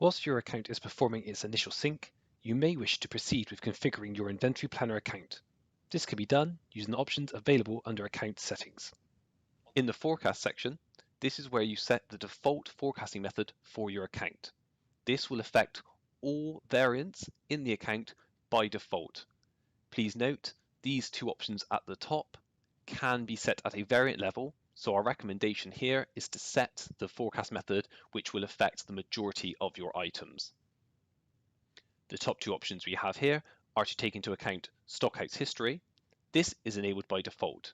Whilst your account is performing its initial sync, you may wish to proceed with configuring your Inventory Planner account. This can be done using the options available under Account Settings. In the Forecast section, this is where you set the default forecasting method for your account. This will affect all variants in the account by default. Please note, these two options at the top can be set at a variant level, so our recommendation here is to set the forecast method which will affect the majority of your items. The top two options we have here are to take into account stockouts history. This is enabled by default.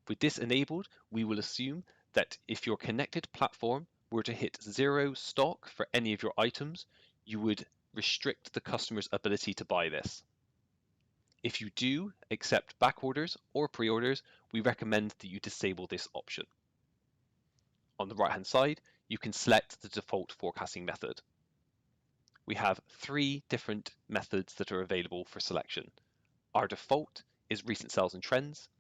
With this enabled, we will assume that if your connected platform were to hit 0 stock for any of your items, you would restrict the customer's ability to buy this. If you do accept back orders or pre-orders, we recommend that you disable this option. On the right-hand side, you can select the default forecasting method. We have 3 different methods that are available for selection. Our default is recent sales and trends,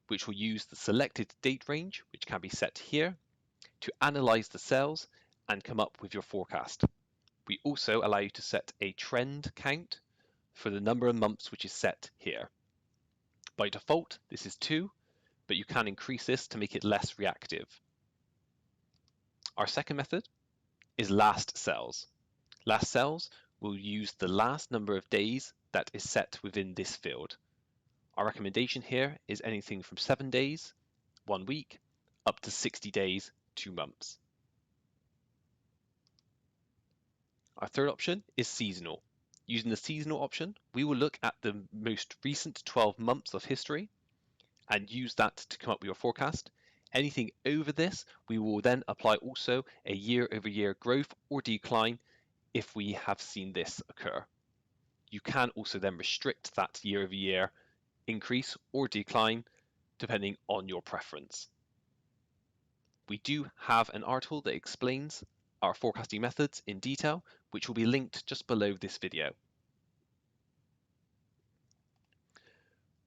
which will use the selected date range, which can be set here, to analyze the sales and come up with your forecast. We also allow you to set a trend count for the number of months which is set here. By default, this is 2, but you can increase this to make it less reactive. Our second method is last sales. Last sales will use the last number of days that is set within this field. Our recommendation here is anything from 7 days, 1 week, up to 60 days, 2 months. Our third option is seasonal. Using the seasonal option, we will look at the most recent 12 months of history and use that to come up with your forecast. Anything over this, we will then apply also a year-over-year growth or decline if we have seen this occur. You can also then restrict that year-over-year increase or decline depending on your preference. We do have an article that explains our forecasting methods in detail, which will be linked just below this video.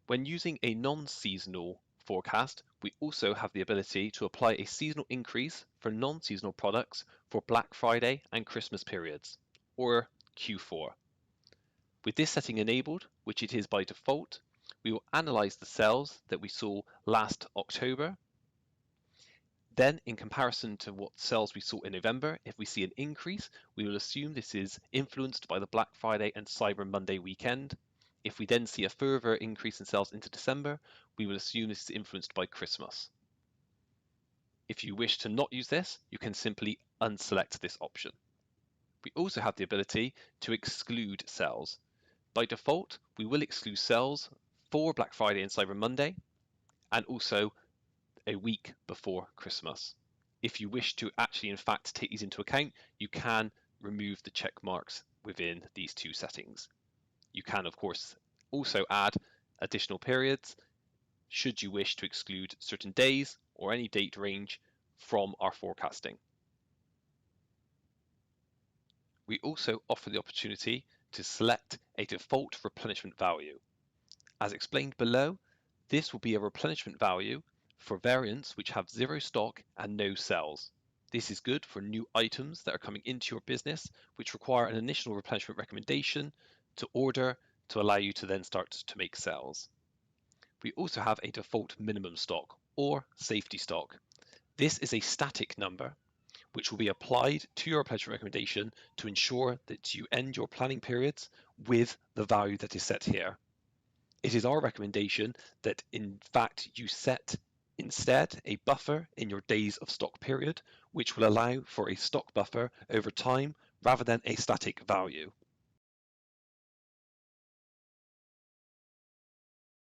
When using a non-seasonal forecast, we also have the ability to apply a seasonal increase for non-seasonal products for Black Friday and Christmas periods, or Q4. With this setting enabled, which it is by default, we will analyze the sales that we saw last October. Then, in comparison to what sales we saw in November, if we see an increase, we will assume this is influenced by the Black Friday and Cyber Monday weekend. If we then see a further increase in sales into December, we will assume this is influenced by Christmas. If you wish to not use this, you can simply unselect this option. We also have the ability to exclude sales. By default, we will exclude sales for Black Friday and Cyber Monday, and also a week before Christmas. If you wish to actually in fact take these into account, you can remove the check marks within these two settings. You can of course also add additional periods should you wish to exclude certain days or any date range from our forecasting. We also offer the opportunity to select a default replenishment value. As explained below, this will be a replenishment value for variants which have 0 stock and no sales. This is good for new items that are coming into your business, which require an initial replenishment recommendation to order to allow you to then start to make sales. We also have a default minimum stock or safety stock. This is a static number which will be applied to your replenishment recommendation to ensure that you end your planning periods with the value that is set here. It is our recommendation that in fact you set instead a buffer in your days of stock period, which will allow for a stock buffer over time rather than a static value.